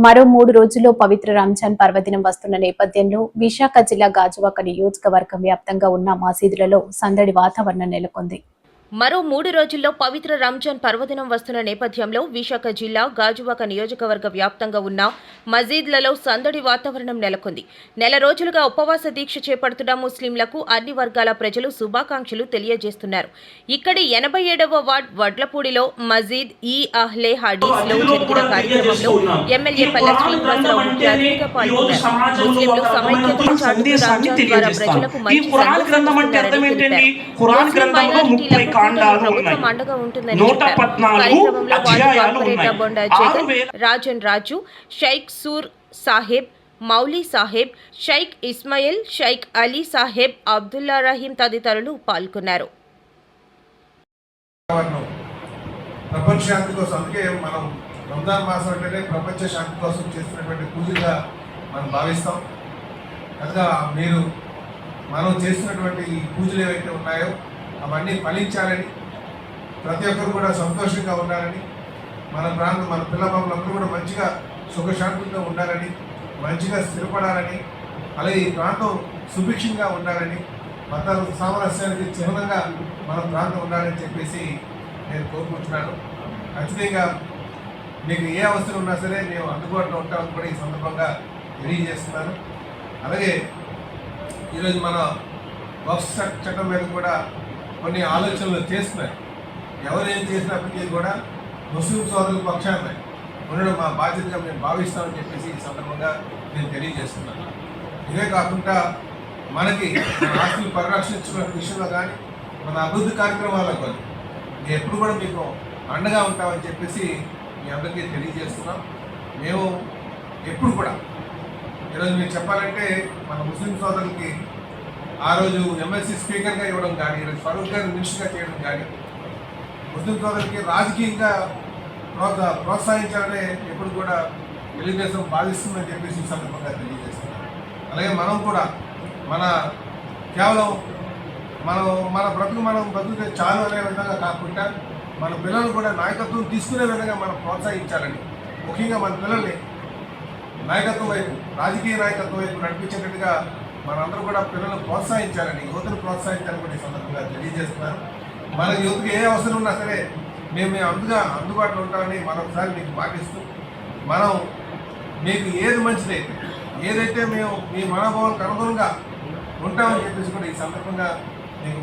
మరో 3 రోజుల్లో పవిత్ర రంజాన్ పర్వదినం వస్తున్న నేపథ్యంలో విశాఖ జిల్లా గాజువాక నియోజకవర్గం వ్యాప్తంగా ఉన్న మసీదులలో సందడి వాతావరణం నెలకొంది. మరో 3 రోజుల్లో పవిత్ర రంజాన్ పర్వదినం వస్తున్న నేపథ్యంలో విశాఖ జిల్లా గాజువాక నియోజకవర్గ వ్యాప్తంగా ఉన్న మసీద్లలో సందడి వాతావరణం నెలకొంది. నెల రోజులుగా ఉపవాస దీక్ష చేపడుతున్న ముస్లింలకు అన్ని వర్గాల ప్రజలు శుభాకాంక్షలు తెలియజేస్తున్నారు. ఇక్కడి 87వ వార్డ్ వడ్లపూడిలో మసీద్ ఈ అహ్లే హదీస్లో జరిగిన కార్యక్రమంలో ఎమ్మెల్యే పల్లె శ్రీనివాసరావు ముఖ్య అతిథిగా పాల్గొన్నారు. ముస్లింలు సమైక్యతను చాటుతూ రంజాన్ ద్వారా ప్రజలకు మంచి సందేశం ఇస్తున్నారని ప్రభుత్వం అండగా ఉంటుందని రాజన్ రాజు, షైక్ సూర్ సాహెబ్, మౌలీ సాహెబ్, షైక్ ఇస్మాయిల్, షైక్ అలీ సాహెబ్, అబ్దుల్లా రహీం తదితరులు పాల్గొన్నారు. ప్రపంచ శాంతి కోసం, అందుకే మనం రంజాన్ మాసం అంటేనే ప్రపంచ శాంతి కోసం చేస్తున్నటువంటి పూజగా మనం భావిస్తాం. కనుక మనం చేస్తున్నటువంటి ఈ పూజలు ఏవైతే ఉన్నాయో అవన్నీ ఫలించాలని, ప్రతి ఒక్కరు కూడా సంతోషంగా ఉండాలని, మన పిల్లలందరూ కూడా మంచిగా సుఖశాంతులతో ఉండాలని, మంచిగా స్థిరపడాలని, అలాగే ఈ ప్రాంతం సుభిక్షంగా ఉండాలని, మత సామరస్యానికి చిహ్నంగా మన ప్రాంతం ఉండాలని చెప్పేసి నేను కోరుకుంటున్నాను. ఖచ్చితంగా మీకు ఏ అవసరం ఉన్నా సరే మేము అందుబాటులో ఉంటామని కూడా ఈ సందర్భంగా తెలియజేస్తున్నాను. అలాగే ఈరోజు మన వక్ఫ్ చట్టం మీద కూడా కొన్ని ఆలోచనలు చేస్తున్నాయి. ఎవరేం చేసినప్పటికీ కూడా ముస్లిం సోదరుల పక్షాన ఉండడం మా బాధ్యతగా మేము భావిస్తామని చెప్పేసి ఈ సందర్భంగా నేను తెలియజేస్తున్నాను. ఇదే కాకుండా మనకి మన ఆస్తులు పరిరక్షించుకునే విషయంలో కానీ, మన అభివృద్ధి కార్యక్రమాల్లో కానీ మేము ఎప్పుడు కూడా మీకు అండగా ఉంటామని చెప్పేసి మీ అందరికీ తెలియజేస్తున్నాం. మేము ఎప్పుడు కూడా ఈరోజు మీకు చెప్పాలంటే మన ముస్లిం సోదరులకి ఆ రోజు ఎమ్మెల్సీ స్పీకర్గా ఇవ్వడం కానీ, ఈరోజు ఫరూక్ గారిని మినిస్టర్గా చేయడం కానీ, ముస్లిం సోదరులకి రాజకీయంగా ప్రోత్సహించాలనే ఎప్పుడు కూడా తెలుగుదేశం బాధిస్తుందని చెప్పేసి ఈ సందర్భంగా తెలియజేస్తున్నాం. అలాగే మనం కూడా కేవలం మన బ్రతుకు చాలు అనే విధంగా కాకుండా మన పిల్లలు కూడా నాయకత్వం తీసుకునే విధంగా మనం ప్రోత్సహించాలని, ముఖ్యంగా మన పిల్లల్ని నాయకత్వం వైపు, రాజకీయ నాయకత్వం వైపు నడిపించేటట్టుగా మనందరూ కూడా పిల్లలను ప్రోత్సహించాలని, యువతను ప్రోత్సహించాలని కూడా ఈ సందర్భంగా తెలియజేస్తున్నారు. మన యువతకి ఏ అవసరం ఉన్నా సరే మేము అందుబాటులో ఉంటామని మరొకసారి మీకు పాటిస్తూ, మనం మీకు ఏది మంచిదైతే, ఏదైతే మేము మీ మనోభావాలకు అనుగుణంగా ఉంటామని చెప్పేసి కూడా ఈ సందర్భంగా